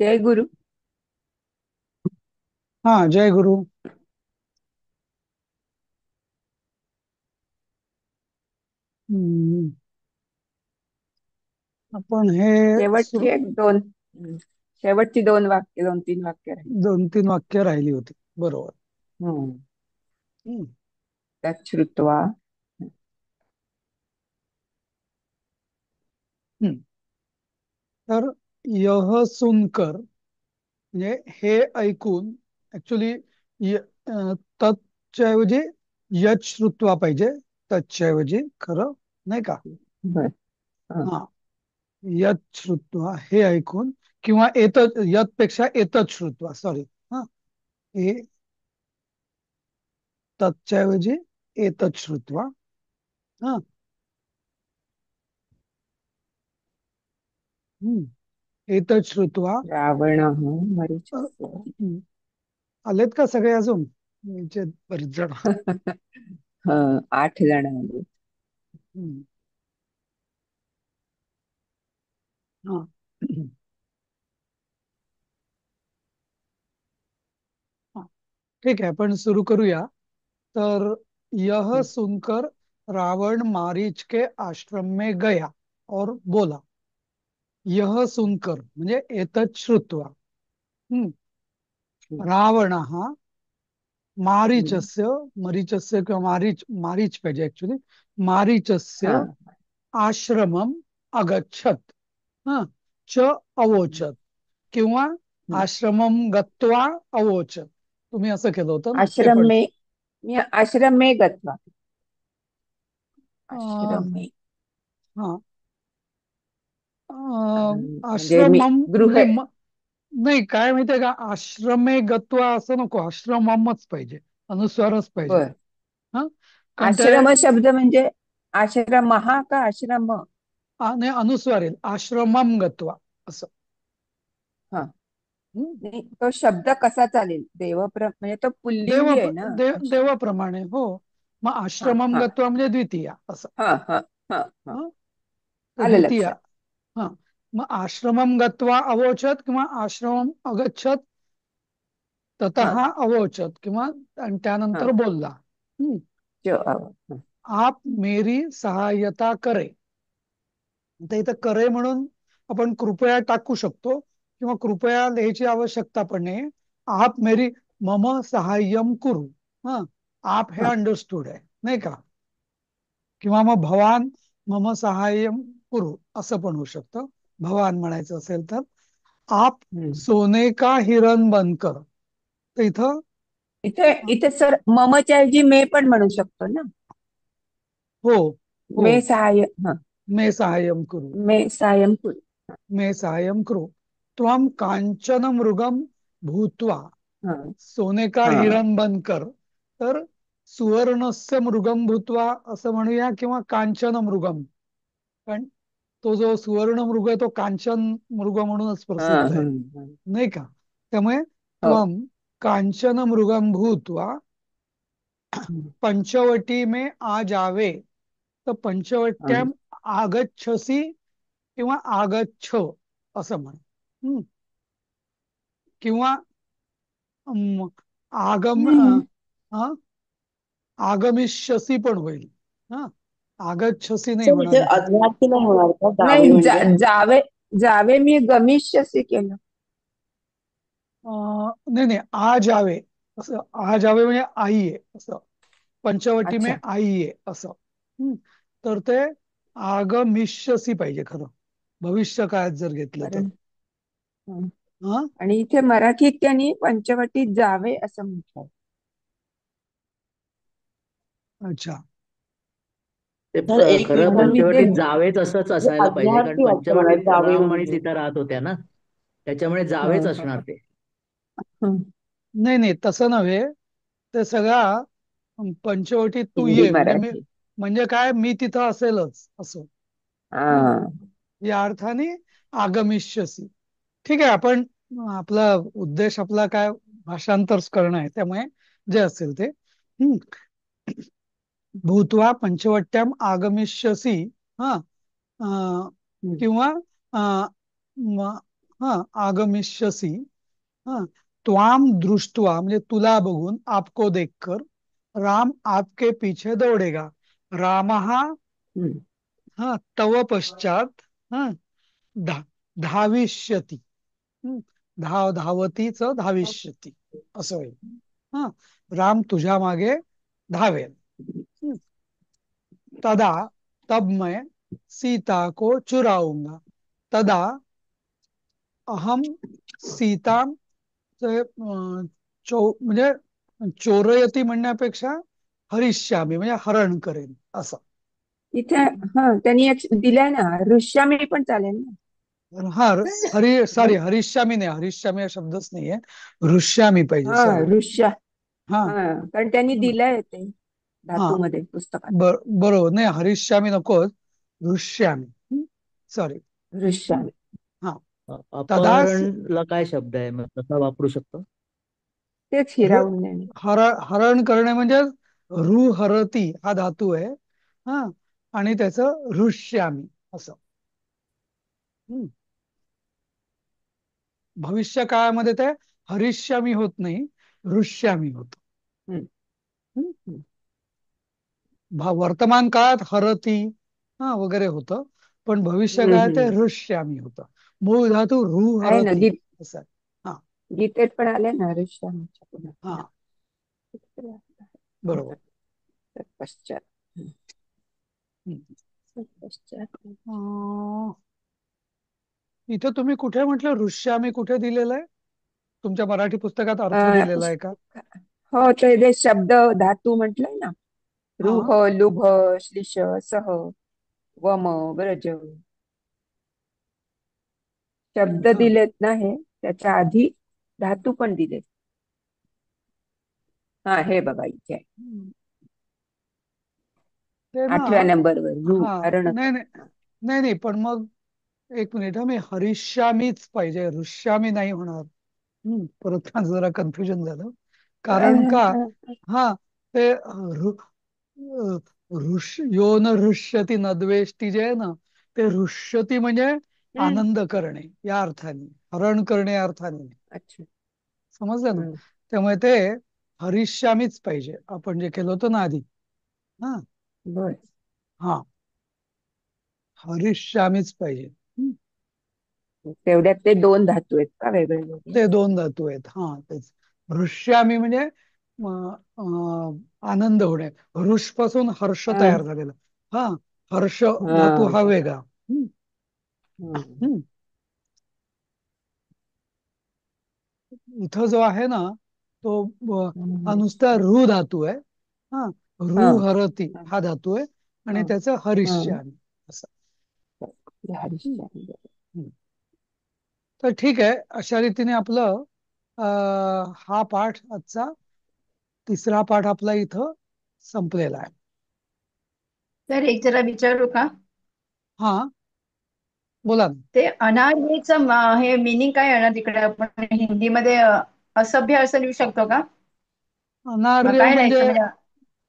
जय गुरु. हा, जय गुरु. हम्म, आपण हे शेवटची एक दोन शेवटची दोन वाक्य, 2-3 वाक्य राहील. 2-3 वाक्य राहिली होती. बरोबर. हम्म. हम्म, तत् श्रुत्वा. हम्म. तर यह सुनकर म्हणजे हे ऐकून, ऍक्च्युली तच्च्या ऐवजी यच श्रुत्वा पाहिजे. तच्च्या ऐवजी खरं नाही का? बर. हा. हा, यत श्रुत्वा हे ऐकून, किंवा यत पेक्षा एतत् श्रुत्वा, सॉरी. हा, हे तच्च्या ऐवजी एतत् श्रुत्वा. हा. एतत् श्रुत्वा. रावण अ, मरीचस्य. हं, आलेत का सगळे अजून? यांचे बरेच जण. 8 जण आले. हं, हा. हा, ठीक आहे, आपण सुरू करूया. तर यह सुनकर रावण मारीच के आश्रम में गया और बोला. यह सुनकर म्हणजे एतत् श्रुत्वा. हं, रावणः मारीचस्य, मरीचस्य किंवा मारीच पाहिजे ऍक्च्युली, मारीचस्य हा. आश्रमम अगच्छत. हा, च अवोचत, किंवा आश्रमम गत्वा अवोचत. तुम्ही असं केलं होतं ना, ते आश्रम पण. में. मी आश्रम में गत्वा. अं, आश्रम में. हा, म्हणजे मी आश्रमम गृह. म्हणजे नाही, काय माहितीये का, आश्रमे गत्वा असं नको, आश्रममच पाहिजे, अनुस्वारच पाहिजे. बर. हा, कारण ते आश्रम शब्द म्हणजे आश्रम हा का आश्रम. नाही, अनुस्वार येईल, आश्रमम गत्वा असं. हा. हं? नाही, तो शब्द कसा चालेल म्हणजे तो देव पुल्लिंगी आहे ना. देवाप्रमाणे हो. मग हा आश्रमम हा गत्वा म्हणजे द्वितीया असं. हा हा हा हा. हं? तर आलं द्वितीया. लक्षात. हा, मग आश्रमम गत्वा अवोचत किंवा आश्रमम अगच्छत, हा ततः अवोचत, किंवा आणि हा. त्यानंतर बोलला. हं, हा. आप मेरी सहायता करे. आता इथं करे म्हणून आपण कृपया टाकू शकतो, किंवा कृपया लिहायची आवश्यकता पण नाही. आप मेरी मम सहाय्यम कुरु. हा, आप हे हा. अंडरस्टूड आहे नाही का? किंवा मग भवान मम सहाय्यम कुरु असं पण होऊ शकतं, भवान म्हणायचं असेल तर. आप हम्म. सोने का हिरण बनकर. तर इथं इथे इथे सर ममच्या ऐवजी मे पण म्हणू शकतो ना. हो, हो, मे सहाय्य. हा. मे सहाय्यम कुरु. मे सायं कुरु. मे सहाय्यम कुरु. त्वम कांचन मृगम भूत्वा. हा सोने का हा हिरण बनकर. तर सुवर्णस्य मृगम भूत्वा असं म्हणूया, किंवा कांचन मृगम. कारण तो जो सुवर्ण मृग आहे तो कांचन मृग म्हणूनच हा प्रसिद्ध हा आहे हा. नाही का? त्यामुळे हो. त्वम कांचन मृगम भूत्वा हम्म. पंचवटी में आ जावे. तर हा. पंचवट्याम आगच्छसी किंवा आगच्छ असं म्हण. हं? किंवा अम, आगम नाही हा, आगमिष्यसी पण होईल. हा, आगच्छसी नाही सर इथे होणार इथे. अज्ञात नाही होणार का नाही, जावे म्हणजे? जावे. जावे मी गमिष्यसी केलं. नाही नाही, आ जावे असं. आ जावे म्हणजे आई आहे असं. पंचवटी में अच्छा. आई आहे असं. हं. तर ते आगमिष्यसी पाहिजे खरं, भविष्य काळात जर घेतलं तर. कारण हं. हा, आणि इथे मराठीत त्यांनी पंचवटीत जावे असं म्हटलंय. अच्छा. सर एक खरं मिनिट, म्हणून मी ते पंचवटीत जावेच असंच हे असायला पाहिजे, कारण अज्ञार्थी वाक्य म्हणाल पंचवटीत जावे राम आणि म्हणजे. सीता राहत होत्या ना, त्याच्यामुळे जावेच हं, असणार ते. हं. नाही नाही, तसं नव्हे. ते सगळा पंचवटीत तू हिंदी ये म्हणजे मराठी. म्हणजे काय, मी तिथं असेलच असं. हं? हा. या अर्थाने आगमिष्यसी. ठीक आहे, आपण आपला उद्देश आपला काय, भाषांतर करणं आहे, त्यामुळे जे असेल ते. हं. भूत्वा पंचवट्याम आगमिष्यसी. हा, अं, हं. किंवा आगमिष्यसी. हा, त्वाम दृष्टवा म्हणजे तुला बघून, आपको देखकर, राम आपके पीछे दौड़ेगा. राम हा हम्म. तव पश्चात हा धा धाविष्यती. हम्म, धावतीच धाविष्यती असं होईल. हा, राम तुझ्या मागे धावेल. हम्म, तदा तब मैं सीता को चुराऊंगा. तदा अहम सीता म्हणजे चोरयती म्हणण्यापेक्षा हरिष्यामी म्हणजे हरण करेन असं. इथे त्यांनी एक दिलाय ना, ऋष्यामी पण चालेल ना. हा सॉरी, हरिष्यामी नाही, हरिष्यामी हा शब्दच नाहीये, ऋष्यामी पाहिजे, हा सॉरी. ऋष्या हा हा कारण त्यांनी हम्म, दिलंय ते हा धातूमध्ये पुस्तकात. बरोबर, नाही हरिष्यामी नकोच, ऋष्यामी. सॉरी. ऋष्यामी. हा, तदा अपहरणला काय शब्द आहे, मग कसा वापरू शकतो? तेच हिरावून नेणे. हरण करणे म्हणजे हरती हा धातू आहे. हा, आणि त्याचं ऋष्यामी असं. हम्म. भविष्य काळामध्ये ते हरिष्यामी होत नाही, ऋष्यामी होत. हम्म. हम्म. वर्तमान काळात हरती वगैरे होतं, पण भविष्य हम्म. काळात ते हम्म. ऋष्यामी होतं. मूळ धातू आहे ना, हरती असं आहे. हा गीतेत पण आले ना ऋष्यामीच्या हा पुन्हा. बरोबर. पश्चात. हम्म. पश्चात. अं, इथं तुम्ही कुठे म्हटलं ऋष्यामी, कुठे दिलेलं आहे तुमच्या मराठी पुस्तकात, अर्थ अं, दिलेला आहे का? हो, ते शब्द धातू म्हटलंय ना, हा, रुह, लुभ, श्लिष, सह, वम, व्रज. शब्द हा, दिलेत ना, हे त्याच्या आधी धातू पण दिलेत. हे बघा इथे आहे. ते ना, 8व्या नंबरवर रु हा, हरण नाही नाही करणं. नाही नाही, पण मग एक मिनिट, मी हरिष्यामीच पाहिजे, ऋष्यामी नाही होणार. परत माझं जरा कन्फ्युजन झालं. कारण का, हा ते यो न हृष्यती नद्वेष्टी जे आहे ना, ते हृष्यती म्हणजे हम्म. आनंद करणे या अर्थाने, हरण करणे या अर्थाने नाही. अच्छा. समजलं ना? हम्म. त्यामुळे ते हरिष्यामीच पाहिजे, आपण जे केलं होतं ना आधी. हा बर. हा, हरिष्यामीच पाहिजे. तेवढ्यात ते 2 धातू आहेत का वेगळे वेगळे? ते 2 धातू आहेत. हा, तेच हृष्यामी म्हणजे आनंद होणे, हृष पासून हर्ष हा तयार झालेला. हा, हर्ष धातू हा हा वेगळा. हम्म, हम्म. हम्म. इथं जो आहे ना, तो हा हम्म. नुसता रू धातू आहे. हा, हा रू हरती हा हा धातू आहे, आणि हा त्याचं हा. हरिष्यामी असं. हम्म, हरिश्चंद्र. हम्म. तर ठीक आहे, अशा रीतीने आपलं हा पाठ, आजचा तिसरा पाठ आपला इथं संपलेला आहे. तर एक जरा विचारू का? हा, बोला ना. ते अनार्यचं हे मिनिंग काय येणार तिकडे? आपण हिंदीमध्ये असभ्य असं लिहू शकतो का? मग अनार्य काय म्हणजे, लिहायचं म्हणजे?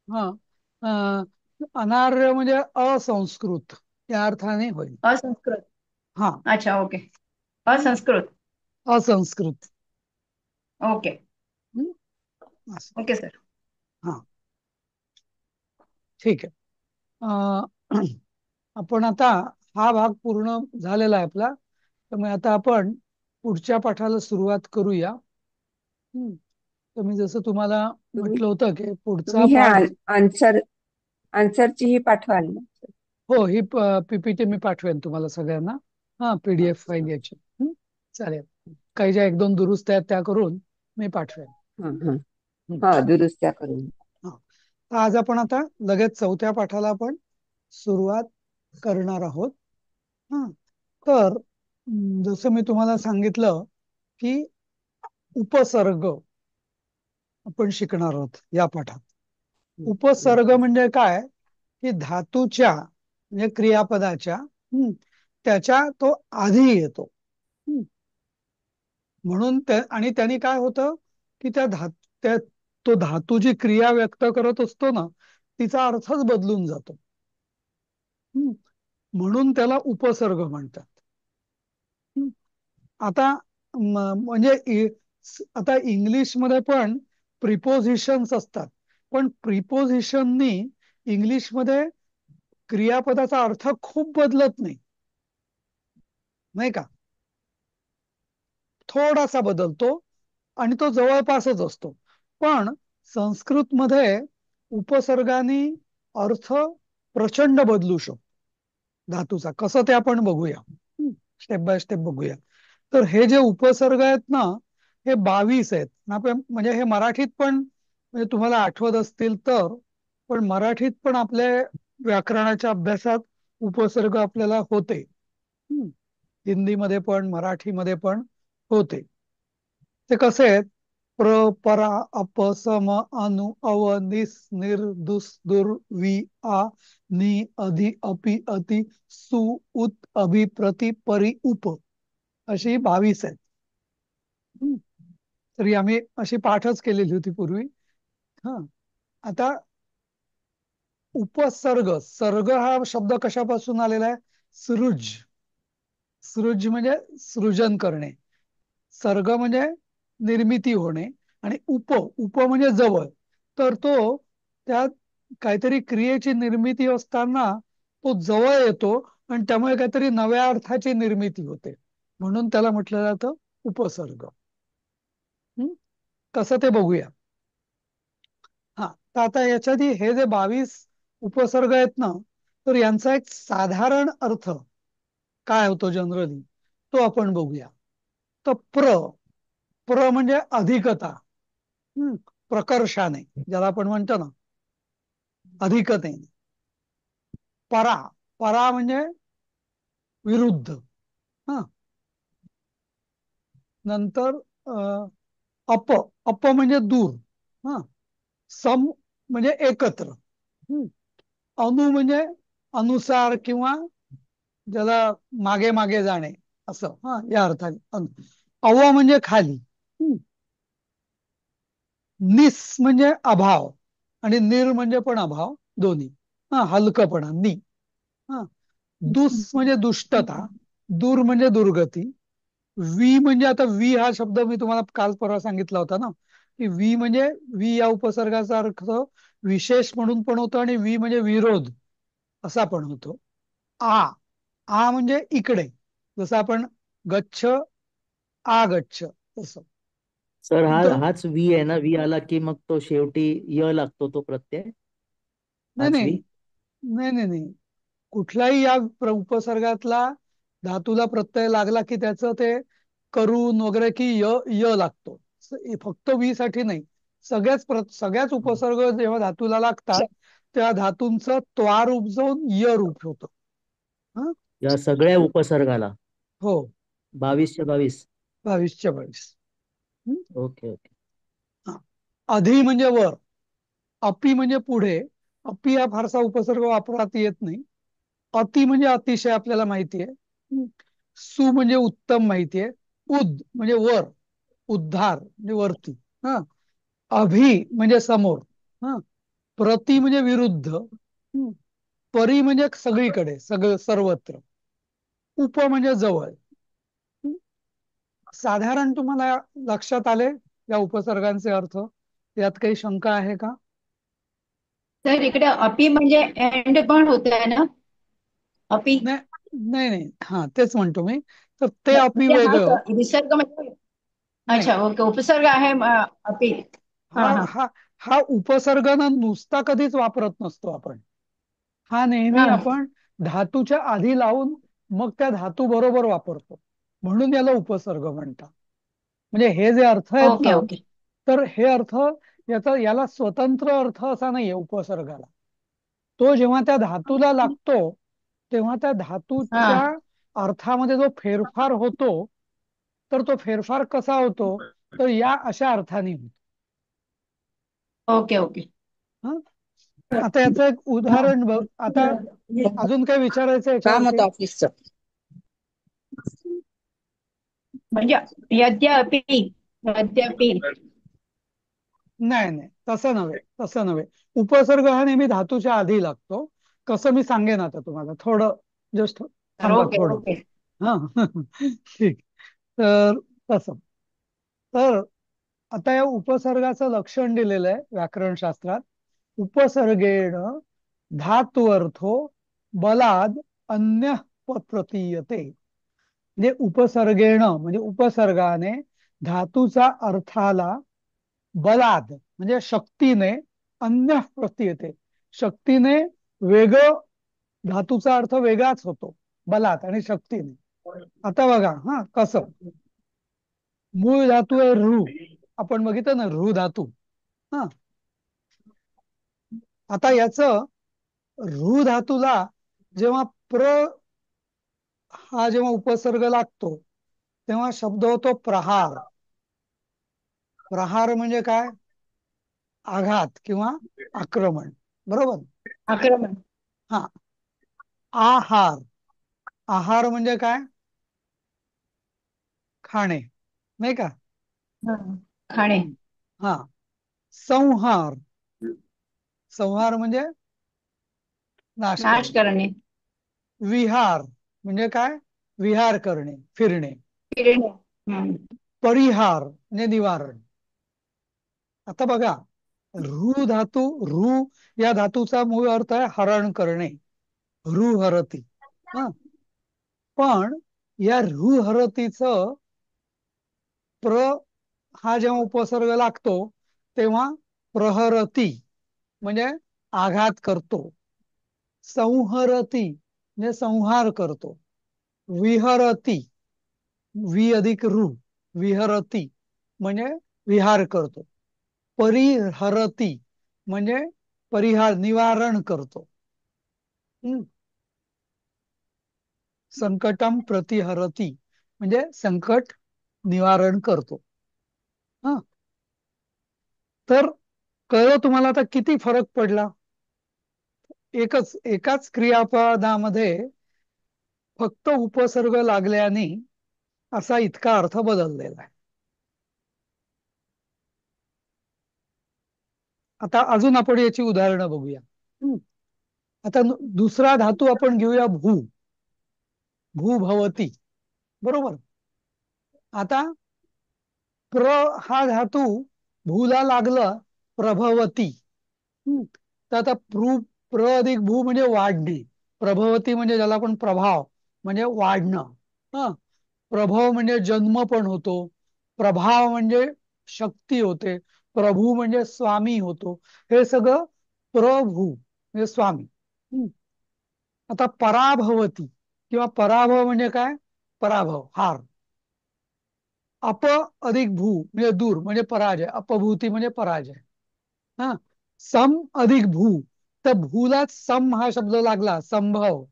हा अनार्य म्हणजे असंस्कृत या अर्थाने होईल. असंस्कृत. हा, अच्छा, ओके. असंस्कृत. असंस्कृत. ओके. हम्म, असं. Okay sir. हा, ठीक आहे. आपण आता हा भाग पूर्ण झालेला आहे आपला, त्यामुळे आता आपण पुढच्या पाठाला सुरुवात करूया. तर मी जसं तुम्हाला तुम्ही म्हटलं होतं की पुढचा तुम्ही हे पाठ, आन्सरची ही पाठवाल ना? हो, ही पीपीटी मी पाठवेन तुम्हाला सगळ्यांना. हा, पीडीएफ फाईल याची. चालेल. काही ज्या 1-2 दुरुस्त आहेत त्या करून मी पाठवेन. हा हा हम्म. दुरुस्त्या करून. हा. तर आज आपण आता लगेच चौथ्या पाठाला आपण सुरुवात करणार आहोत. हा, तर जसं मी तुम्हाला सांगितलं की उपसर्ग आपण शिकणार आहोत या पाठात. उपसर्ग म्हणजे काय, की धातूच्या म्हणजे क्रियापदाच्या त्याच्या तो आधी येतो. म्हणून आणि त्यांनी काय होतं की त्या तो धातू जी क्रिया व्यक्त करत असतो ना, तिचा अर्थच बदलून जातो. म्हणून त्याला उपसर्ग म्हणतात. आता म्हणजे आता इंग्लिश मध्ये पण प्रिपोजिशन्स असतात, पण प्रिपोजिशननी इंग्लिश मध्ये क्रियापदाचा अर्थ खूप बदलत नाही, नाही का? थोडासा बदलतो आणि तो जवळपासच असतो. पण संस्कृत मध्ये उपसर्गाने अर्थ प्रचंड बदलू शकतो धातूचा. कसं ते आपण बघूया, स्टेप बाय स्टेप बघूया. तर हे जे उपसर्ग आहेत ना, हे 22 आहेत. म्हणजे हे मराठीत पण, म्हणजे तुम्हाला आठवत असतील तर, पण मराठीत पण आपल्या व्याकरणाच्या अभ्यासात उपसर्ग आपल्याला होते. हिंदीमध्ये पण मराठीमध्ये पण होते. ते कसे आहेत? प्र, परा, अप, सम, अनु, अव, निस, निर, दुस, दुर, वि, आ, नि, अधि, अपि, अति, सु, उत, अभि, प्रति, परि, उप, अशी 22 आहेत. तरी आम्ही अशी पाठच केलेली होती पूर्वी. हा, आता उपसर्ग, सर्ग हा शब्द कशापासून आलेला आहे? सृज. सृज म्हणजे सृजन करणे, सर्ग म्हणजे निर्मिती होणे, आणि उप म्हणजे जवळ. तर तो त्या काहीतरी क्रियेची निर्मिती असताना तो जवळ येतो आणि त्यामुळे काहीतरी नव्या अर्थाची निर्मिती होते, म्हणून त्याला म्हटलं जातं उपसर्ग. कसं ते बघूया. हा, तर आता याच्या आधी हे जे 22 उपसर्ग आहेत ना, तर यांचा एक साधारण अर्थ काय होतो जनरली, तो आपण बघूया. तर प्र म्हणजे अधिकता, प्रकर्षाने, ज्याला आपण म्हणतो ना, अधिकतेने. परा, परा म्हणजे विरुद्ध. हा, नंतर अप, अप म्हणजे दूर. हा, सम म्हणजे एकत्र. अनु म्हणजे अनुसार किंवा ज्याला मागे मागे जाणे, असं. हा, या अर्थाने अनु. अव म्हणजे खाली. निस म्हणजे अभाव, आणि निर म्हणजे पण अभाव, दोन्ही. हा, हलकपणा, नि. हा, दुस म्हणजे दुष्टता, दूर म्हणजे दुर्गती. वी म्हणजे, आता वी हा शब्द मी तुम्हाला काल परवा सांगितला होता ना, की वी म्हणजे, वी या उपसर्गाचा अर्थ विशेष म्हणून पण होतो आणि वी म्हणजे विरोध असा पण होतो. आ, आ म्हणजे इकडे, जसं आपण गच्छ, आगच्छ तसं. सर नंतर हाच वी आहे ना? वी आला की मग तो शेवटी य लागतो तो प्रत्यय. नाही हाच नाही वी. नाही नाही नाही, कुठल्याही या उपसर्गातला धातूला प्रत्यय लागला की त्याचं ते करून वगैरे की य य लागतो. फक्त वी साठी नाही, सगळ्याच उपसर्ग जेव्हा धातूला लागतात त्या धातूंचं त्वा रूप जाऊन य रूप होतं. हा, या सगळ्या उपसर्गाला हो, 22च्या 22. 22च्या 22. Okay okay. हा, अधि म्हणजे वर, अपि म्हणजे पुढे. अपि हा फारसा उपसर्ग वापरात येत नाही. अति म्हणजे अतिशय, आपल्याला माहितीये. सु म्हणजे उत्तम, माहितीये. उद म्हणजे वर, उद्धार म्हणजे वरती. हा, अभि म्हणजे समोर. हा, प्रति म्हणजे विरुद्ध. परी म्हणजे सगळीकडे, सगळं, सर्वत्र. उप म्हणजे जवळ. साधारण तुम्हाला लक्षात आले या उपसर्गांचे अर्थ? यात काही शंका आहे का? तर इकडे अपी म्हणजे एंड पण होत आहे ना, अपी नाही नाही नाही, हा, तेच म्हणतो मी. तर ते अपि म्हणजे वेगळं. हा विसर्ग म्हणजे, नाही, अच्छा ओके, उपसर्ग आहे अपी. हा हा हा हा हा उपसर्ग ना नुसता कधीच वापरत नसतो आपण. हा नेहमी हा, आपण धातूच्या आधी लावून मग त्या धातू बरोबर वापरतो, म्हणून याला उपसर्ग म्हणतात. म्हणजे हे जे अर्थ आहेत ओके ना, ओके. तर हे अर्थ, याला स्वतंत्र अर्थ असा नाहीये उपसर्गाला. तो जेव्हा त्या धातूला लागतो तेव्हा त्या हा, धातूच्या अर्थामध्ये जो फेरफार होतो, तर तो फेरफार कसा होतो, तर या अशा अर्थाने होतो. Okay okay. हा, आता याचं एक उदाहरण बघ. आता अजून काय विचारायचं काम याच्यावरती? होतं ऑफिसचं. म्हणजे यद्यपि, यद्यपि. नाही नाही, तसं नव्हे. उपसर्ग हा नेहमी धातूच्या आधी लागतो. कसं मी सांगेन आता तुम्हाला, थोडं जस्ट थांबा ओके थोडं. ओके. हा ठीक. तर तसं. तर आता या उपसर्गाचं लक्षण दिलेलं आहे व्याकरण शास्त्रात. उपसर्गेण धातुअर्थो बलाद अन्य प्रतीयते. म्हणजे उपसर्गेण म्हणजे उपसर्गाने धातूचा अर्थाला बलाद म्हणजे शक्तीने अन्य प्रतीयते, शक्तीने वेगळं, धातूचा अर्थ वेगळाच होतो बलात आणि शक्तीने. आता बघा हा कसं. मूळ धातू आहे रू, आपण बघितलं ना रू धातू. हा आता याच रू धातूला जेव्हा हा जेव्हा उपसर्ग लागतो तेव्हा शब्द होतो प्रहार. प्रहार म्हणजे काय? आघात किंवा आक्रमण. बरोबर. आक्रमण. हा. आहार, आहार म्हणजे काय? खाणे, नाही का? हा. खाणे. हा. संहार, संहार म्हणजे नाश नाश करणे. करणे. विहार म्हणजे काय? विहार करणे, फिरणे. फिरणे. हम्म. परिहार म्हणजे निवारण. आता बघा, रू धातू, रू या धातूचा मूळ अर्थ आहे हरण करणे, रू हरती. हा. पण या रू हरतीचं हा जेव्हा उपसर्ग लागतो तेव्हा प्रहरती म्हणजे आघात करतो, संहरती म्हणजे संहार करतो, विहरती, वि अधिक रू, विहरती म्हणजे विहार करतो, परिहरती म्हणजे परिहार निवारण करतो. संकटम प्रतिहरती म्हणजे संकट निवारण करतो. हा. तर कळलं तुम्हाला आता किती फरक पडला? एकाच क्रियापदामध्ये फक्त उपसर्ग लागल्याने असा इतका अर्थ बदललेला आहे. आता अजून आपण याची उदाहरणं बघूया. आता दुसरा धातू आपण घेऊया भू, भूभवती. बरोबर. आता हा धातू भूला लागलं प्रभवती. तर आता प्र अधिक भू म्हणजे वाढणे, प्रभवती म्हणजे ज्याला आपण प्रभाव म्हणजे वाढणं. हा. प्रभाव म्हणजे जन्म पण होतो, प्रभाव म्हणजे शक्ती होते, प्रभू म्हणजे स्वामी होतो, हे सगळं प्रभू म्हणजे स्वामी. आता पराभवती किंवा पराभव म्हणजे काय? पराभव, हार. अप अधिक भू म्हणजे दूर म्हणजे पराजय, अपभूती म्हणजे पराजय. हा. सम अधिक भू, तर भूलाच सम हा शब्द लागला, संभव.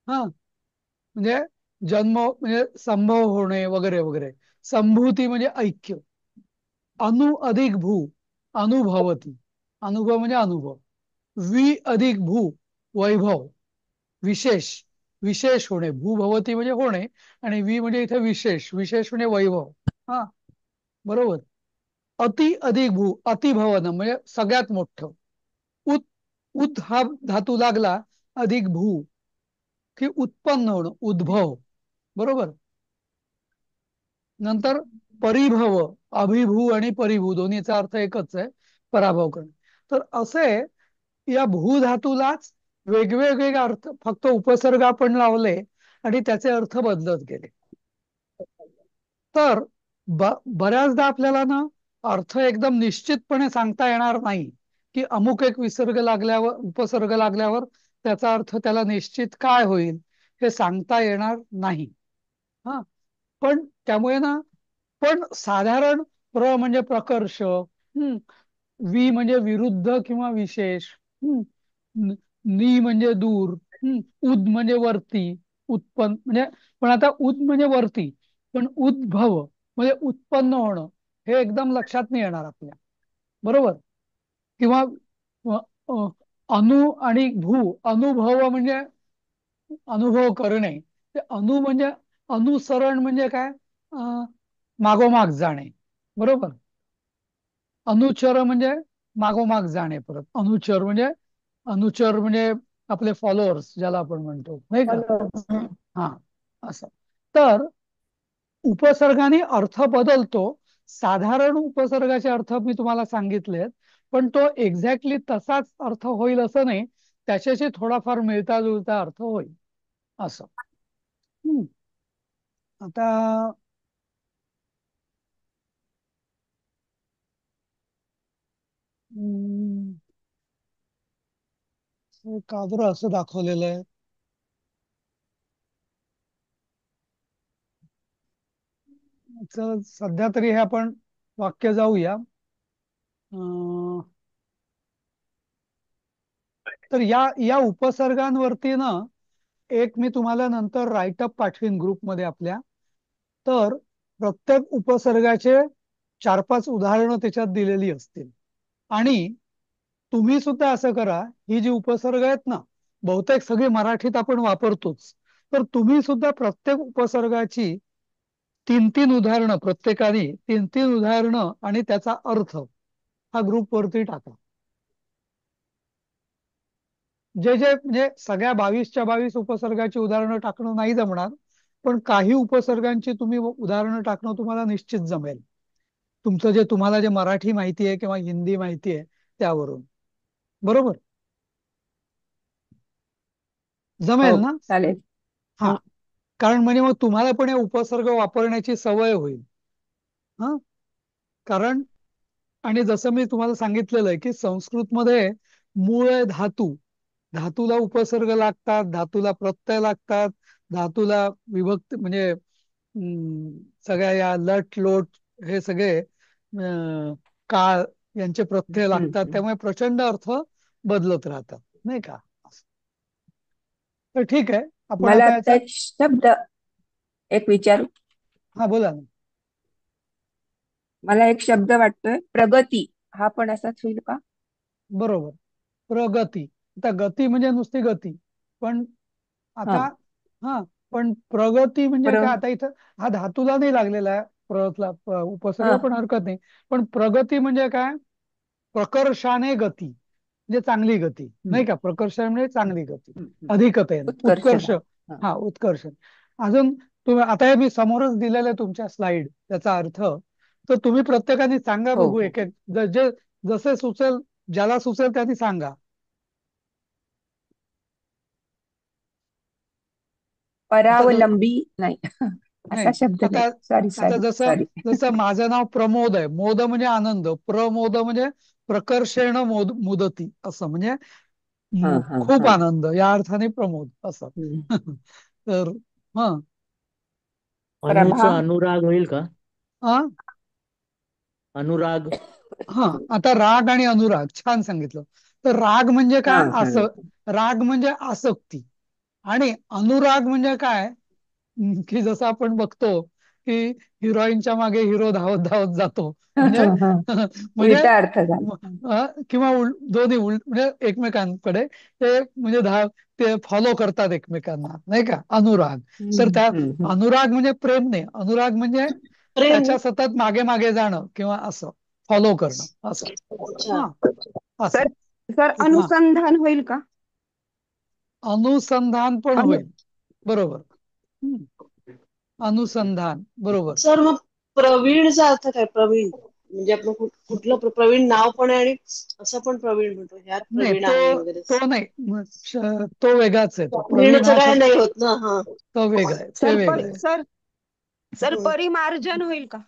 हा. म्हणजे जन्म म्हणजे संभव होणे वगैरे वगैरे. संभूती म्हणजे ऐक्य. अनु अधिक भू, अनुभवती, अनुभव म्हणजे अनुभव. वि अधिक भू, वैभव, विशेष, विशेष होणे. भूभवती म्हणजे होणे आणि वि म्हणजे इथे विशेष, विशेष म्हणजे वैभव. हा. बरोबर. अति अधिक भू, अतिभवन म्हणजे सगळ्यात मोठं. उत, उत हा धातू लागला अधिक भू की उत्पन्न होणं, उद्भव. बरोबर. नंतर परिभव, अभिभू आणि परिभू दोन्हीचा अर्थ एकच आहे, पराभव करणे. तर असे या भू धातूलाच वेगवेगळे अर्थ, फक्त उपसर्ग आपण लावले आणि त्याचे अर्थ बदलत गेले. तर बऱ्याचदा आपल्याला ना अर्थ एकदम निश्चितपणे सांगता येणार नाही की अमुक एक विसर्ग लागल्यावर, उपसर्ग लागल्यावर त्याचा अर्थ त्याला निश्चित काय होईल हे सांगता येणार नाही. हा. पण त्यामुळे ना, पण साधारण प्र म्हणजे प्रकर्ष, वि म्हणजे विरुद्ध किंवा विशेष, नि म्हणजे दूर, उद म्हणजे वरती, उत्पन्न म्हणजे, पण आता उद म्हणजे वरती, पण उद्भव म्हणजे उत्पन्न होणं हे एकदम लक्षात नाही येणार आपल्या. बरोबर. किंवा अ, अ, अनु आणि भू, अनुभव म्हणजे अनुभव करणे, ते अनु म्हणजे अनुसरण म्हणजे काय? मागोमाग जाणे. बरोबर. अनुचर म्हणजे मागोमाग जाणे. परत अनुचर म्हणजे, अनुचर म्हणजे आपले फॉलोअर्स ज्याला आपण म्हणतो, नाही का? बरोबर. हा. असं. तर उपसर्गाने अर्थ बदलतो. साधारण उपसर्गाचे अर्थ मी तुम्हाला सांगितलेत, पण तो एक्झॅक्टली तसाच अर्थ होईल असं नाही, त्याच्याशी थोडाफार मिळता जुळता अर्थ होईल असं. हम्म. आता हम्म, का बरं असं दाखवलेलं आहे? सध्या तरी हे आपण वाक्य जाऊया. अं, तर या या उपसर्गांवरती ना एक मी तुम्हाला नंतर राईटअप पाठवीन ग्रुपमध्ये आपल्या. तर प्रत्येक उपसर्गाचे 4-5 उदाहरणं त्याच्यात दिलेली असतील. आणि तुम्ही सुद्धा असं करा, ही जी उपसर्ग आहेत ना, बहुतेक सगळी मराठीत आपण वापरतोच. तर तुम्ही सुद्धा प्रत्येक उपसर्गाची 3-3 उदाहरणं, प्रत्येकाने 3-3 उदाहरणं आणि त्याचा अर्थ हा ग्रुपवरती टाका. जे जे म्हणजे सगळ्या 22च्या 22 उपसर्गाची उदाहरणं टाकणं नाही जमणार, पण काही उपसर्गांची तुम्ही उदाहरणं टाकणं तुम्हाला निश्चित जमेल. तुमचं जे तुम्हाला जे मराठी माहिती आहे किंवा हिंदी माहिती आहे त्यावरून. बरोबर? हो, जमेल ना? चालेल. हा. कारण म्हणजे मग तुम्हाला पण हे उपसर्ग वापरण्याची सवय होईल. हा. कारण आणि जसं मी तुम्हाला सांगितलेलं आहे की संस्कृतमध्ये मूळ आहे धातू. धातूला उपसर्ग लागतात, धातूला प्रत्यय लागतात, धातूला विभक्ती म्हणजे सगळ्या या लट लोट हे सगळे काळ यांचे प्रत्यय लागतात. हम्म. त्यामुळे प्रचंड अर्थ बदलत राहतात, नाही का? तर ठीक आहे, आपण मला आता आता याचा. एक शब्द एक विचारू. हा, बोला ना. मला एक शब्द वाटतोय प्रगती. हा पण असाच होईल का? बरोबर, प्रगती. आता गती म्हणजे नुसती गती, पण हा. आता हा पण प्रगती म्हणजे प्र काय? आता इथं हा धातूला नाही लागलेला आहे, हा. उपसर्ग, पण हरकत नाही. पण प्रगती म्हणजे काय? प्रकर्षाने गती म्हणजे चांगली गती, हम्म. नाही का? प्रकर्षाने म्हणजे चांगली गती, हम्म. अधिकतेने, उत्कर्ष. उत्कर्षणा. हा. हा, उत्कर्ष. अजून तुम्ही आता हे मी समोरच दिलेलं आहे तुमच्या स्लाइड, त्याचा अर्थ. तर तुम्ही प्रत्येकाने सांगा हो बघू, हो. एक एक जे जसे सुचेल, ज्याला सुचेल त्यांनी सांगा. आता परावलंबी नाही. असा नाही, शब्द नाही. आता सॉरी आता सॉरी जसं सॉरी. जसं माझं नाव प्रमोद आहे. मोद म्हणजे आनंद, प्रमोद म्हणजे प्रकर्षेण मुदती असं, म्हणजे हा हा खूप हा. आनंद या अर्थाने प्रमोद असं. हम्म. तर हा. प्रभा. अनुचं अनुराग होईल का? हा. अनुराग. हा, आता राग आणि अनुराग छान सांगितलं. तर राग म्हणजे हा काय? हा. राग म्हणजे आसक्ती. आणि अनुराग म्हणजे काय? की जसं आपण बघतो की हिरोईनच्या मागे हिरो धावत धावत जातो, म्हणजे म्हणजे उलटा अर्थ झाला. किंवा दोन्ही म्हणजे एकमेकांकडे ते म्हणजे ते फॉलो करतात एकमेकांना, नाही का? अनुराग. तर त्या हम्म. अनुराग म्हणजे प्रेम नाही, अनुराग म्हणजे प्रेम. त्याच्या सतत मागे मागे जाणं किंवा असं फॉलो करणं असं. अच्छा. हा, असं. सर सर हा, अनुसंधान होईल का? अनुसंधान पण अनु होईल. बरोबर. हम्म. अनुसंधान, बरोबर. सर मग प्रवीणचा अर्थ काय? प्रवीण म्हणजे आपण कुठलं प्रवीण नाव पण आहे आणि असं पण प्रवीण म्हणतो, ह्यात नाही, प्रवीण आहे तो वगैरे. तो नाही, तो वेगळाच आहे. तो प्रवीण प्रवीणचं हा काय शब्द नाही होत ना? हा. तो वेगळा आहे, ते सर वेगळं आहे. सर सर परिमार्जन होईल का?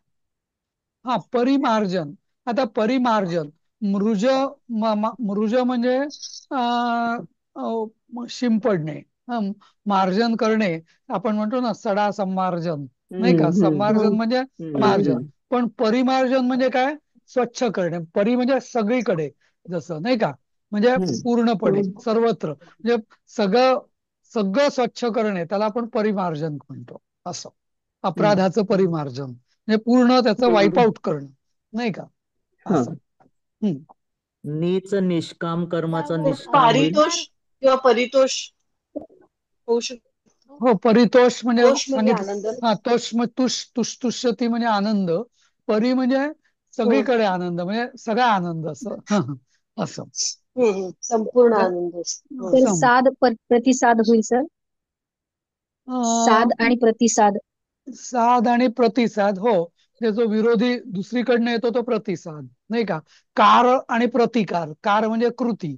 हा, परिमार्जन. आता परिमार्जन, मृज मृज म्हणजे शिंपडणे. मार्जन करणे, आपण म्हणतो ना सडा संमार्जन, नाही का? संमार्जन म्हणजे मार्जन. हम्म. पण परिमार्जन म्हणजे काय? स्वच्छ करणे. परी म्हणजे सगळीकडे, जसं, नाही का? म्हणजे पूर्णपणे हम्म. सर्वत्र, म्हणजे सगळं सगळं स्वच्छ करणे, त्याला आपण परिमार्जन म्हणतो असं. अपराधाचं परिमार्जन म्हणजे पूर्ण त्याचं वाईप हम्म. आउट करणं, नाही का? हा. असं. हम्म. नीच निष्काम कर्माचं निष्काम होईल. पारितोष किंवा परितोष होऊ शकतो. हो, परितोष म्हणजे तोष म्हणजे सांगितलं. आनंद. हा, तोष म्हणजे तुष्यती म्हणजे आनंद. परी म्हणजे सगळीकडे आनंद, म्हणजे सगळा आनंद असं. असं. संपूर्ण तर आनंद असतो. तर सम साध प्रतिसाद होईल सर. साध अं, आणि प्रतिसाद. साध आणि प्रतिसाद, हो. म्हणजे जो विरोधी दुसरीकडनं येतो तो प्रतिसाद, नाही का. कार आणि प्रतिकार, कार म्हणजे कृती,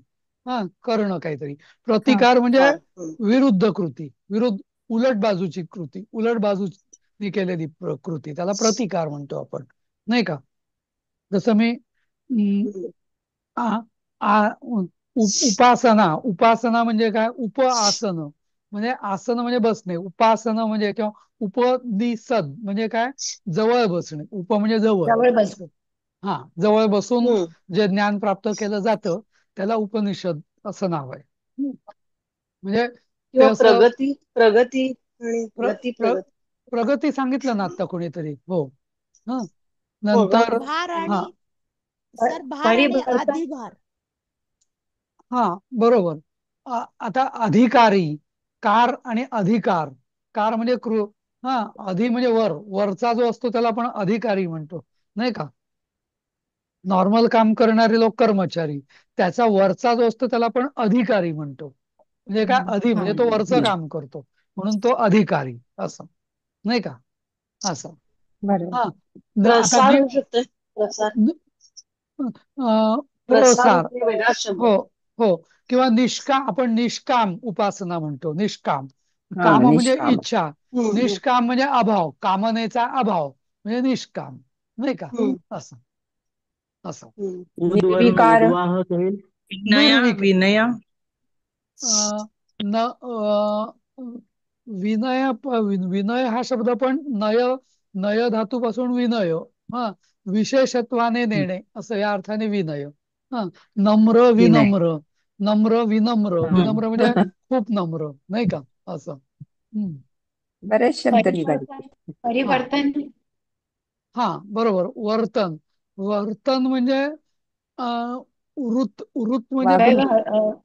करणं काहीतरी. हा प्रतिकार म्हणजे हा विरुद्ध कृती, उलट बाजूची कृती, उलट बाजूची केलेली कृती, त्याला प्रतिकार म्हणतो आपण, नाही का. जसं मी आ, आ, उपासना, उपासना म्हणजे काय, आसन म्हणजे आसन म्हणजे बसणे, उपासना म्हणजे किंवा उपनिषद म्हणजे काय, जवळ बसणे. म्हणजे जवळ. जवळ बस. हा, जवळ बसून हम्म. जे ज्ञान प्राप्त केलं जातं त्याला उपनिषद असं नाव आहे. म्हणजे ते किंवा असं प्रगती प्रगती आणि प्र, गती प्र, प्रगती. प्रगती सांगितलं ना आता कोणीतरी, हो. ह हो का? नंतर भार हा आणि सर भार आणि परिवर्तन. अधिभार. हा, बरोबर. आता अधिकारी, कार आणि अधिकार. कार म्हणजे अधि म्हणजे वर, वरचा जो असतो त्याला आपण अधिकारी म्हणतो, नाही का. नॉर्मल काम करणारे लोक कर्मचारी, त्याचा वरचा जो असतो त्याला आपण अधिकारी म्हणतो. म्हणजे काय, म्हणजे तो वरचं काम करतो म्हणून तो अधिकारी, असं, नाही का. असं. बरोबर. हा, आता प्रसार होऊ शकतोय. प्रसार प्रसार प्रसार, म्हणजे वेगळा शब्द. हो, हो. किंवा आपण निष्काम उपासना म्हणतो, निष्काम. हा, काम म्हणजे निष्काम. इच्छा, हम्म. निष्काम म्हणजे अभाव, कामनेचा अभाव म्हणजे निष्काम, नाही का. हम्म. असं, असं. हम्म. उद्वर्ण निर्विकार. उद्वाहक होईल. विनय निर्विक विनय न विनय हा शब्द पण नय धातूपासून विनय, हा, विशेषत्वाने नेणे असं या अर्थाने विनय. हा, नम्र विनय. विनम्र, नम्र विनम्र, हा. विनम्र म्हणजे खूप नम्र, नाही का. असं. बरेच शब्द निघाले. परिवर्तन. हा, परिवर्तन. हा, बरोबर. वर्तन, वर्तन म्हणजे वृत्त म्हणजे वागणूक.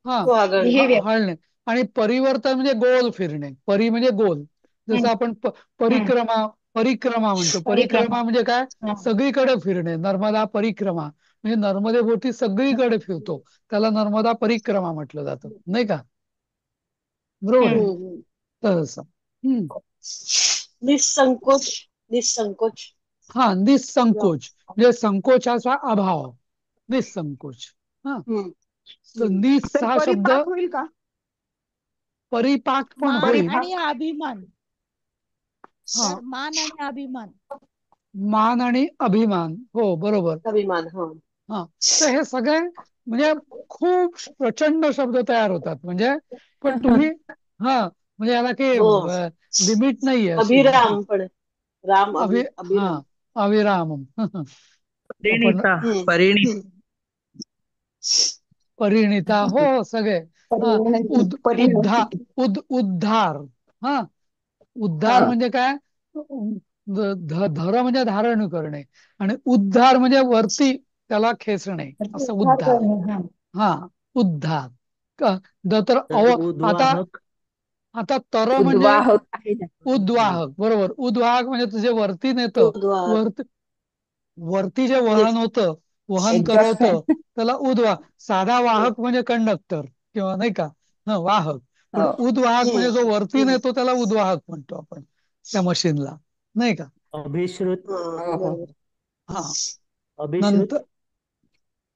हा, वागण. बिहेवियर. हळणे. आणि परिवर्तन म्हणजे गोल फिरणे, म्हणजे गोल. जसं आपण परिक्रमा, म्हणतो. परिक्रमा. परिक्रमा म्हणजे काय, हा. सगळीकडे फिरणे. नर्मदा परिक्रमा म्हणजे नर्मदेभोवती सगळीकडे फिरतो, त्याला नर्मदा परिक्रमा म्हटलं जातं, नाही का. बरोबर आहे. हम्म. तर असं. निसंकोच. निसंकोच. हा, निसंकोच म्हणजे संकोचाचा अभाव, निसंकोच. हा, हम्म. तर हम्म. निस तर हा शब्द परिपाक होईल का? परिपाक पण मान होईल. आणि परिपाक. अभिमान. हा, सर मान आणि अभिमान. मान आणि अभिमान, हो, बरोबर. अभिमान. हा. हा, तर हे सगळे म्हणजे खूप प्रचंड शब्द तयार होतात, म्हणजे पण तुम्ही म्हणजे याला हो. काही लिमिट नाहीये अशी. अभिराम पण आहे. राम हा, अभिराम. अविराम. आपण परिणिता हम्म. परिणिता. हम्म. परिणिता, हो, सगळे. हा, परिवर्तन. उद्धार. हा, हा. उद्धार म्हणजे काय, धर म्हणजे धारण करणे, आणि उद्धार म्हणजे वरती त्याला खेचणे, असं उद्धार. हा, उद्धार. तर तर आता उद्वाहक. आता तर म्हणजे उद्वाहक आहे ना. उद्वाहक, बरोबर. उद्वाहक म्हणजे तुझे वरती नेतं, उद्वाहक. वरती जे वहन होतं, वहन करवतं, एक्झॉस्ट. त्याला साधा वाहक म्हणजे कंडक्टर किंवा, नाही का, वाहक. पण हो. उद्वाहक म्हणजे जो वरती हम्म. नेतो त्याला उद्वाहक म्हणतो आपण, त्या मशीनला, नाही का. अभिश्रुत. हा. हो, हो. बरोबर. हा, अभिश्रुत.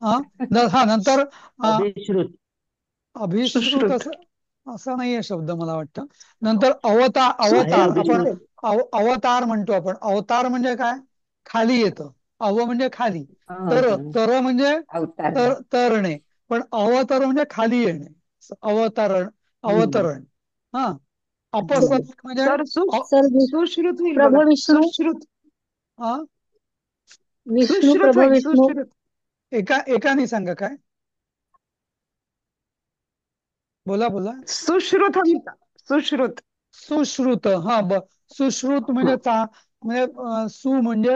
नंतर नंतर अभिश्रुत. अभिश्रुत सुश्रुत. असं असं नाहीये शब्द, मला वाटतं. नंतर अवतार, आहे आपण अभिश्रुत. अवतार म्हणतो आपण. अवतार म्हणजे काय, खाली येतं. म्हणजे खाली. हा, हा. तर म्हणजे अवतार. तरणे. पण अवतर म्हणजे खाली येणे, अवतरण, हम्म. अवतरण. हा, हम्म. अपसर्ग म्हणजे सर सर सुश्रुत होईल बघा. प्रभू विष्णू. सुश्रुत. अ, विष्णू, सुश्रुत प्रभू होईल विष्णू. सुश्रुत. एकाने सांगा काय, बोला बोला. सुश्रुत होईल का? सुश्रुत. सुश्रुत, सुश्रुत म्हणजे म्हणजे सु म्हणजे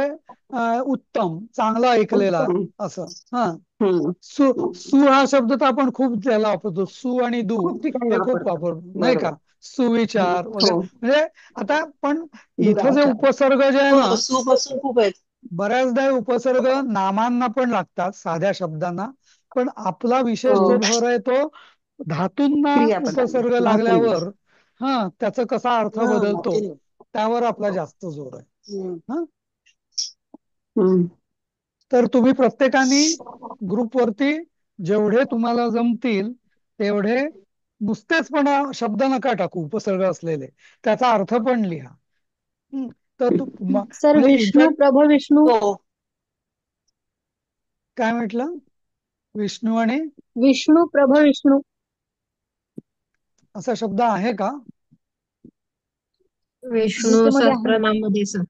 उत्तम, चांगला ऐकलेला, उत्तम. असं. हा, हम्म. सु हा शब्द तर आपण खूप त्याला वापरतो. सु आणि दु खूप ठिकाणी हे खूप वापरतात. वापरतो, नाही का. बरोबर. सुविचार वगैरे हो. म्हणजे आता पण इथं जे दुराचार. उपसर्ग जे आहे ना, हो. सुपासून खूप आहेत. बऱ्याचदा हे उपसर्ग नामांना पण लागतात, साध्या शब्दांना. पण आपला विशेष जो भर आहे तो धातूंना क्रियापदांना. उपसर्ग धातूंना. लागल्यावर त्याचा कसा अर्थ हा. बदलतो माहिती नाही. त्यावर आपला जास्त जोर आहे. हम्म. हा हम्म. तर तुम्ही प्रत्येकाने ग्रुपवरती जेवढे तुम्हाला जमतील तेवढे नुसतेच पण शब्द नका टाकू उपसर्ग असलेले, त्याचा अर्थ पण लिहा. तर सर म्हणजे विष्णू इनफॅक्ट प्रभ विष्णू हो काय म्हटलं, विष्णू आणि विष्णू प्रभ विष्णू असा शब्द आहे का? विष्णू गीतेमध्ये आहे. सहस्त्रनाममध्ये सर.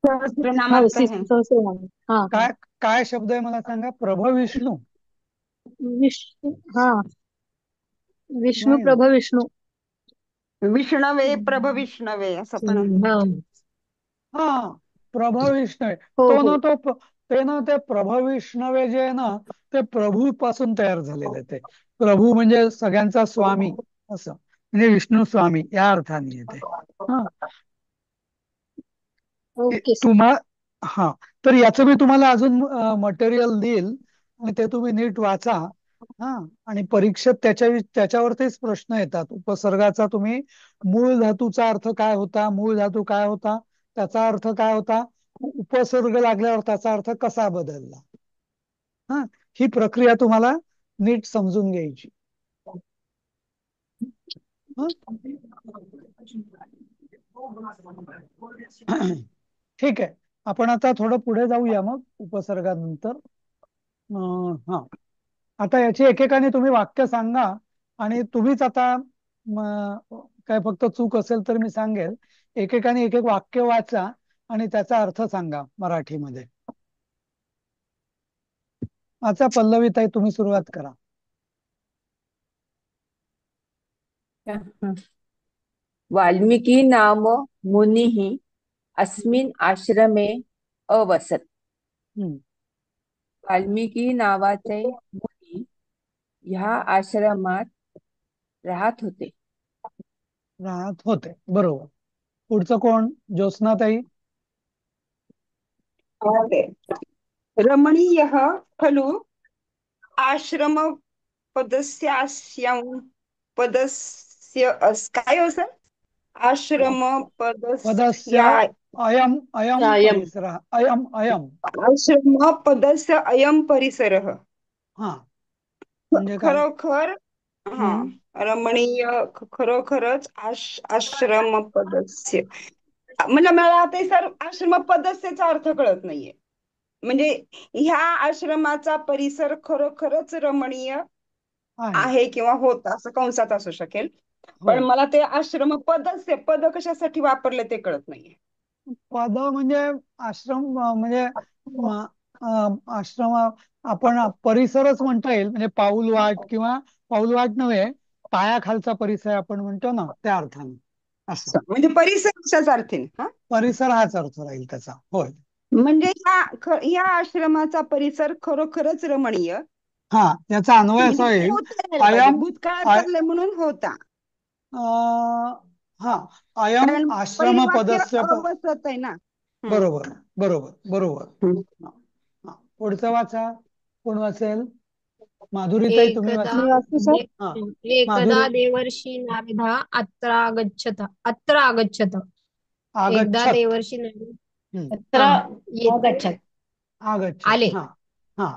हो सहस्रनामात आहे. सहस्रनाम. हा काय काय शब्द आहे मला सांगा, प्रभ विष्णू? विष्णू हा विष्णू नाही प्रभ विष्णू. विष्णवे प्रभ विष्णवे असं पण आहे. हा. हा प्रभ विष्णू आहे. हो तो हो ना तो ते ना ते प्रभ विष्णवे जे आहे ना ते प्रभू पासून तयार झालेले ते. प्रभू म्हणजे सगळ्यांचा स्वामी असं, म्हणजे विष्णू स्वामी या अर्थाने येते. हा ओके सर. तुम्हा हा तर याचं मी तुम्हाला अजून मटेरियल देईल आणि ते तुम्ही नीट वाचा. हा आणि परीक्षेत त्याच्यावरतीच प्रश्न येतात. उपसर्गाचा तुम्ही मूळ धातूचा अर्थ काय होता, मूळ धातू काय होता, त्याचा अर्थ काय होता, उपसर्ग लागल्यावर त्याचा अर्थ कसा बदलला. हा ही प्रक्रिया तुम्हाला नीट समजून घ्यायची. ठीक आहे, आपण आता थोडं पुढे जाऊया मग उपसर्गानंतर. हा आता याची एकेकाने तुम्ही वाक्य सांगा आणि तुम्हीच आता काय फक्त चूक असेल तर मी सांगेल, एकेकाने एक एक वाक्य वाचा आणि त्याचा अर्थ सांगा मराठीमध्ये. अच्छा पल्लवी ताई तुम्ही सुरुवात करा. वाल्मीकी नाम मुनिः अस्मिन् आश्रमे अवसत. हम्म. वाल्मीकी नावाचे मुनी ह्या आश्रमात राहत होते. बरोबर. पुढचं कोण, ज्योत्स्ना ताई? रमणीयः खलु आश्रम पदस्यास्यां पदस्य काय हो सर, आश्रम पदस्य पदस्या अयम अयम सायम परिसरः अयम अयम आश्रम पदस्य अयं परिसरः. हा म्हणजे काय? खरोखर हा हम्म. रमणीय खरोखरच आश्रम पदस्य म्हणजे मला आता सर आश्रम पदस्यचा अर्थ कळत नाहीये. म्हणजे ह्या आश्रमाचा परिसर खरोखरच रमणीय आहे. आहे किंवा होता असं कंसात असू शकेल, पण होय. मला ते आश्रम पदस्य पद कशासाठी वापरले ते कळत नाहीये. पद म्हणजे आश्रम म्हणजे आश्रम आपण परिसरच म्हणता येईल, म्हणजे पाऊलवाट किंवा पाऊलवाट नव्हे, पायाखालचा परिसर आपण म्हणतो ना त्या अर्थाने. असं म्हणजे परिसर कशाच अर्थीने हा परिसर हाच अर्थ राहील त्याचा. होय. म्हणजे ह्या आश्रमाचा परिसर खरोखरच रमणीय, हा याचा अन्वय म्हणजे असा ते येईल, होता यायला पाहिजे, अयम भूतकाळात अय- चाललंय म्हणून होता. हा अयम कारण आश्रम पहिलं वाक्य पदस्य अवसत आहे ना. बरोबर बरोबर बरोबर. हम्म. हा, हा. पुढचं वाचा, कोण वाचेल? माधुरीताई तुम्ही एकदा वाचा. मी वाचू सर. हा एकदा माधुरी. देवर्षी नारदा अत्र आगच्छत. एकदा आगच्छत. देवर्षी नारद हम्म. अत्र येथे आगच्छत. आले. हा हा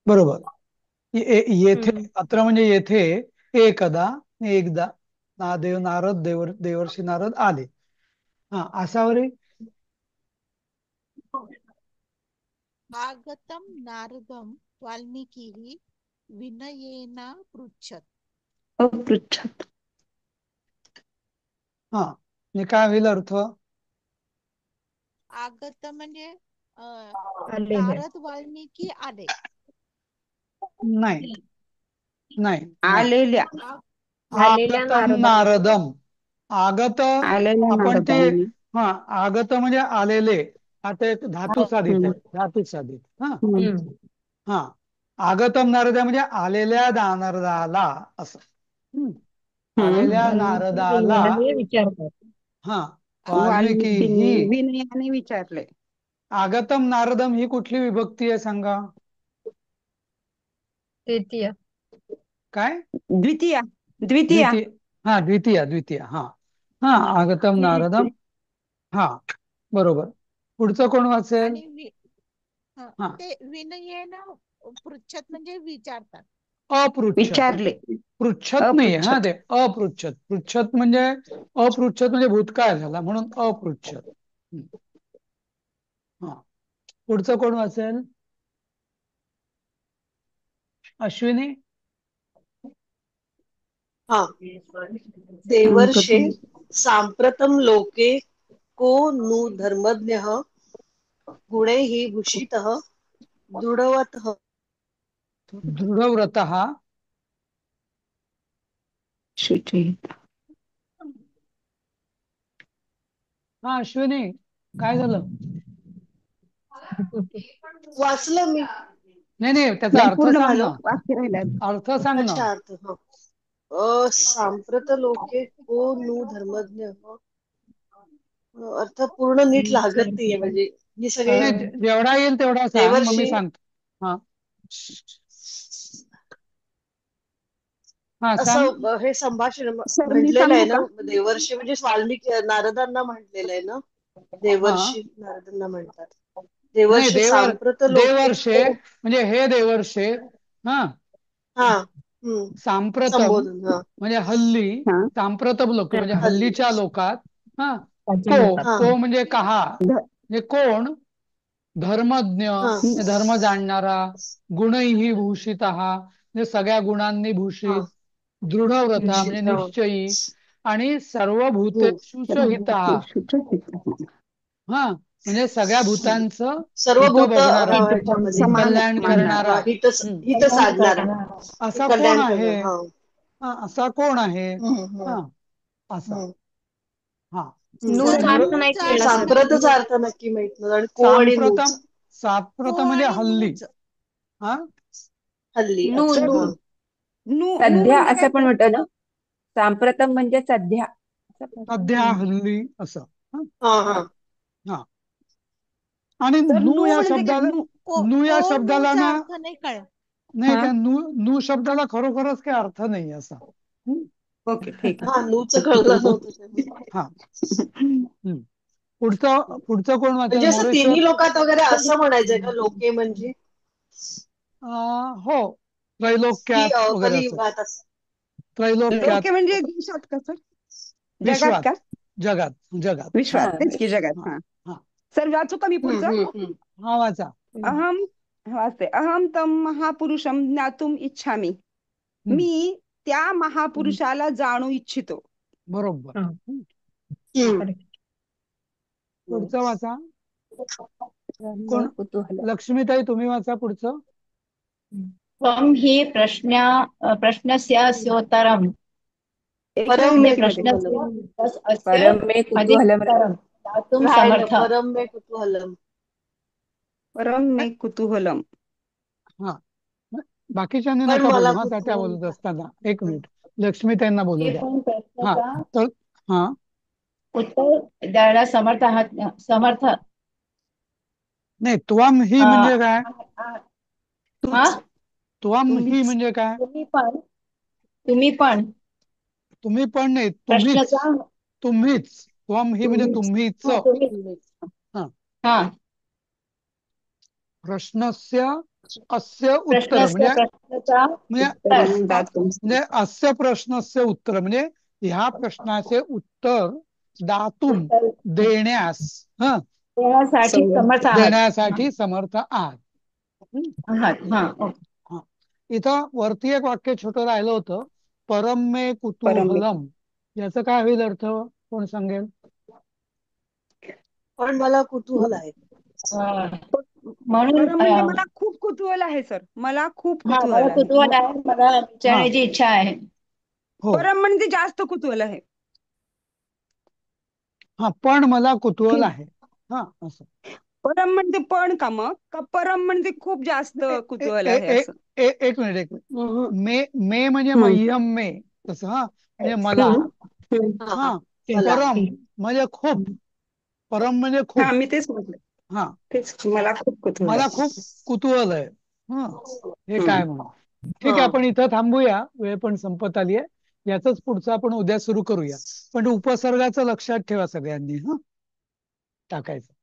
बरोबर. येथे हम्म. अत्र म्हणजे येथे, एकदा एकदा देवर्षी नारद आले. हा आसावरी. आगतं नारदं वाल्मीकिः विनयेन पृच्छत्. अपृच्छत. हा म्हणजे काय होईल अर्थ? आगत म्हणजे आले. नारद वाल्मीकी आले. नाही नाही नाही. आलेल्या आलेल्या आगतम नारदम. आगत आलेल्या आपण ते नारदांनी. हा आगत म्हणजे आलेले, आता एक धातू साधित हम्म. आहे, धातू साधित. हा हम्म. हा आगतम नारद म्हणजे आलेल्या नारदाला असं. आलेल्या नारदाला विनयाने विचारतात. हा वाल्मिकी ही. विनयाने विचारले. आगतम नारदम ही कुठली विभक्ती आहे सांगा? तृतीय. काय? द्वितीया द्वितीया द्वितीय. हा द्वितीय द्वितीय. हा हा आगतम नारदम हा, बरोबर. पुढचं कोण वाचेल? आणि हं, हा, ते विनयेनं पृच्छत म्हणजे विचारतात. अपृच्छत. विचारले. पृच्छत नाहीये हा, अपृच्छत. ते अपृच्छत. पृच्छत म्हणजे अपृच्छत म्हणजे भूतकाळ झाला म्हणून अपृच्छत. हम्म. हा, पुढचं कोण वाचेल? अश्विनी. हा, देवर्षे सांप्रतं लोके को नु धर्मज्ञः गुणैः भूषितः दृढवतः दृढव्रतः. शुची. हा, अश्विनी काय झालं? वाचलं मी. नाही नाही, त्याचा नाही, अर्थ पूर्ण सांग झालं, ना. वाक्य राहिलं. अर्थ सांग ना. अच्छा, अर्थ. सांप्रत लोके को नु धर्मज्ञ. अर्थ पूर्ण नीट लागत नाहीये, म्हणजे ही सगळी नाही, जेवढा येईल तेवढा सांग, मग मी देवर्षी सांगतो. हा हा, सांग. असं हे संभाषण सर मी म्हटलेलं आहे सांगू ना, का? देवर्षी म्हणजे वाल्मिकी नारदांना म्हटलेलं आहे ना, हा, देवर्षी नारदांना म्हणतात. नाही, देवर्षी सांप्रत लोके देवर्षे को. म्हणजे हे देवर्षे. हा, हा, सांप्रतम संबोधन. हा, म्हणजे हल्ली. हा. सांप्रतम लोक म्हणजे हल्ली. हल्लीच्या लोकात. हा, हा, को म्हणजे कहा, ध- म्हणजे कोण? धर्मज्ञ हा, म्हणजे धर्म जाणणारा. गुणैही भूषित म्हणजे सगळ्या गुणांनी हा, भूषित. दृढव्रता म्हणजे भूषित. निश्चयी. आणि सर्व भूतेषु हित. हा, म्हणजे सगळ्या भूतांचं सर्व हित भूत बघणारा, ह्याच्यामध्ये समान कल्याण मानणार. करणारा. हित हित साधणारा, असा कोण कल्याण आहे? करणार. हा. हा, असा कोण आहे? हम्म, हम्म, हा, असा. हम्म, हा, हम्म. सर नूचा अर्थ नाही नूचा केला अर्थ सर. सांप्रतच नक्की अर्थ नक्की माहित नाही, आणि को आणि सांप्रतम. नूच. को सांप्रतम म्हणजे आणि हल्ली. नूच. हा, हल्ली. नू अच्छा. नू हा. नू सध्या म्हणजे काय असं पण सर? म्हणतो ना. सांप्रतम म्हणजे सध्या असं पण. सध्या, हल्ली असं. हा, हा, हा. हा. आणि तर नू नू या म्हणजे काय? शब्दाला, को नू या को शब्दाला नूचा ना, अर्थ नाही कळ. नाही, हा, त्या नू नू शब्दाला खरोखरच काही अर्थ नाही असा. ओके, ठीक हा, नूच कळलं नव्हतं त्यामुळे. हा. हम्म. पुढचं कोण वाचेल? म्हणजे असं मोरेश्वर. तिन्ही लोकात वगैरे असं म्हणायचंय का, लोके म्हणजे हो, की त्रैलोक्यात वगैरे असं. कलियुगात असं. त्रैलोक्यात. लोके म्हणजे देशात का सर? जगात विश्वात. का? जगात. जगात. विश्वात, हा, तेच की जगात. हा, हा. हा. सर वाचू का मी पुढचं? हा, वाचा. अहम वाचते. अहम तम महापुरुषम ज्ञातुम इच्छामी. हम्म, मी त्या महापुरुषाला जाणू इच्छितो. बरोबर. हा, हम्म. correct. पुढचं वाचा. रम्य कोण? कुतूहल. लक्ष्मीताई, तुम्ही वाचा पुढचं. त्वं हि प्रश्नस्यास्योत्तरम् एका परम मे म्हणजे कुतूहलम. प्रश्नस्य अस्य परम मे कुतूहलम. अधिकतरं दातुं राहिलं समर्थ. परम मे कुतूहलम. परम मे कुतूहलम. हा, बाकीच्यांनी पण नका मला बोलू. हा, त्या कुतूहल बोलत असताना एक हं. मिनिट लक्ष्मीताईंना बोलू हे द्या. पण हा, प्रश्नाचा तर हा, उत्तर द्यायला समर्थ आहात. समर्थ. नाही, त्वम ही आ- म्हणजे काय? आ- हा, तूच, त्वम ही तुम्हीच. म्हणजे काय? तुम्ही पण तुम्ही पण नाही, तुम्हीच. प्रश्नाचा तुम्हीच. त्वम ही म्हणजे तुम्हीच. तुम्हीच. हा, तुम्ही हा, हा प्रश्नस्य अस्य उत्तर प्रश्नाचा म्हणजे उत्तर दातुम. म्हणजे अस्य प्रश्नस्य उत्तर म्हणजे ह्या प्रश्नाचे उत्तर दातुम उत्तर देण्यास. हा, देण्यासाठी समर्थ आहात. देण्यासाठी समर्थ आहात. हम्म, हा ओके. हा. इथं वरती एक वाक्य छोटं राहिलं होतं. परम मे परम मे. कुतूहलम. याचं काय होईल अर्थ? कोण सांगेल? पण मला कुतूहल आहे. म्हणून परम म्हणजे मला खूप कुतूहल आहे सर. मला खूप हा, कुतूहल मला आहे. कुतूहल आहे, मला हा, विचारण्याची इच्छा आहे. हो. परम म्हणजे जास्त कुतूहल आहे. हा, पण मला कुतूहल आहे. हा, असं. परम म्हणजे पण का मग? का परम म्हणजे खूप जास्त ए- ए- कुतूहल ए- आहे ए- असं? एक मिनिट, एक मिनिट. हम्म, मे मे म्हणजे हम्म. मह्यम मे. तसं. हा, म्हणजे मला. हम्म. हम्म. हा, हा, हा. मला. परम म्हणजे खूप. परम म्हणजे हा, खूप. मी तेच म्हटलं. हा, तेच मला खूप कुतूहल मला आहे. खूप कुतूहल आहे. हा, हे हम्म. काय म्हणून. ठीक हा. आहे, आपण इथं थांबूया. वेळ पण संपत आली आहे. याच पुढचं आपण उद्या सुरू करूया. पण उपसर्गाचं लक्षात ठेवा सगळ्यांनी. हा. टाकायचं.